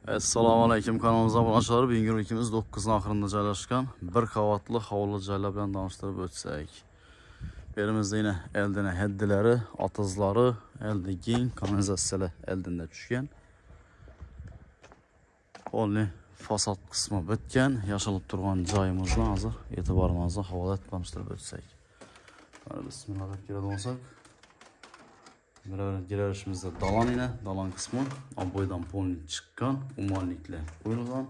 Assalomu alaykum, kanalımıza bulaşlar. Bugungi rolikimiz 9 oxirida joylashgan bir qavatli hovli joylar bilan tanishtirib o'tsak. Berimizda yine eldine heddilari, atızlari, elde keng kanalizatsiyalar eldinda tushgan. Polni fasad qismi bitgan, yashilib turgan joyimizni hozir e'tiboringizni havola etib tanishtirib o'tsak. Mana bismillah deb keladigan bo'lsak, girishimizda dalan yine, dalan kısmı boydan polni çıkan, umanlikle koyulgan.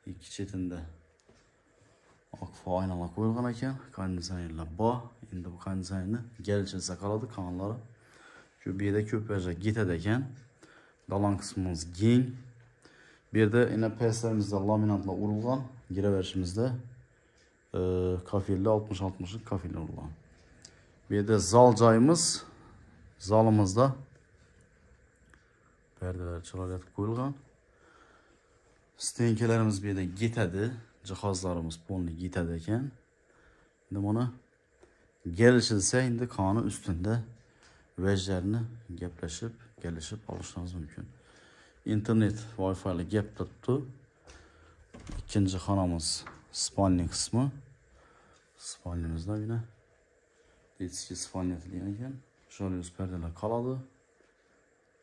İki chetinde akfa aynalar koyulgan ekan, konditsionerlar bor. Endi bu konditsionerni gelişilse qoladi kanallari. Shu bu yerda ko'p vaja ketadi ekan. Dalan kısmımız keng. Bu yerda yine pestlerimizde laminatla urilgan, giraverishimizda kafilli 60-60'lık kafilli urilgan. Bu yerda zal joyimiz. Zalımızda perdeler çıralatib koyulgan. Stenkelerimiz bir de gitadi, cihazlarımız polni gitadi ekan. Endi buni gelishilsa endi kanı üstünde vejlerini gaplashib, kelishib olishingiz mumkin. İnternet Wi-Fi'li gap turibdi. İkinci xonamiz spalni qismi. Spalnimizda yine detskiy spalni deyilgan ekan. Şöyle perdeler qoladi.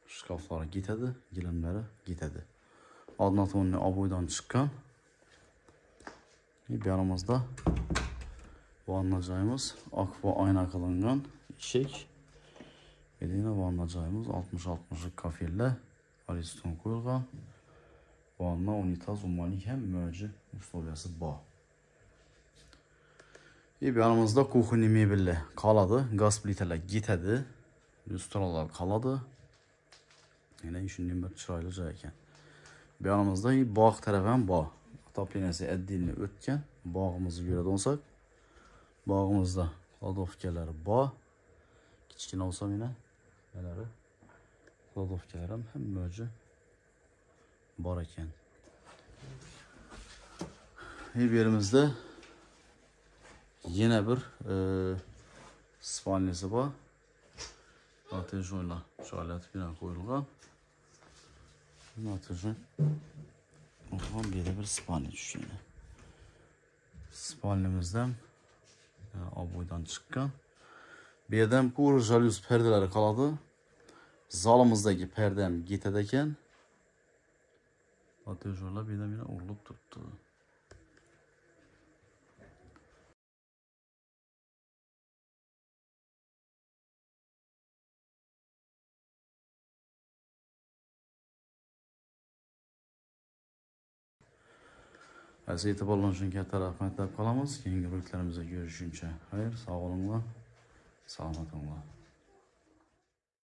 Şkaflar gitadi, gilimlari gitadi. Odnatovni oboydan chiqqan. Bu yanimizda vanna joyimiz, akva ayna qilingan eshik. Yine vanna joyimiz 60-60'lık kafillar, ariston qo'yilgan. Vanna, unitaz, ummanlik ham mavjud условияsi bor. Bu yanımızda kuxni mebellar qoladi, gaz plitalar gitadi, lustralar qoladi. Yine shunday bir chiroyli joy ekan. Bu yanımızda bog' taraf ham bor. Otopleniyasi отдельно o'tgan. Bog'imizni ko'radigan bo'lsak, bog'imizda kladovkalar bor. Kichkina bo'lsa mana bular kladovkalar ham mavjud bor ekan. Bu yerimizda yine bir spalnisi bor. Atejoylar joylatib bilan qo'yilgan. Atejoy bu yerda bir spalni tushgan. Spalnimizdan oboydan chiqqan. Bu yerdan pur jaluz perdelari qoladi. Zalimizdagi perda ham ketadi ekan. Atejoylar bu yerda meni urilib turibdi. Siz e'tiborlarınız uchun katta rahmat deb qolamiz. Keyingi roliklerimizda görüşünce hayır, sağ olun, salomat olun.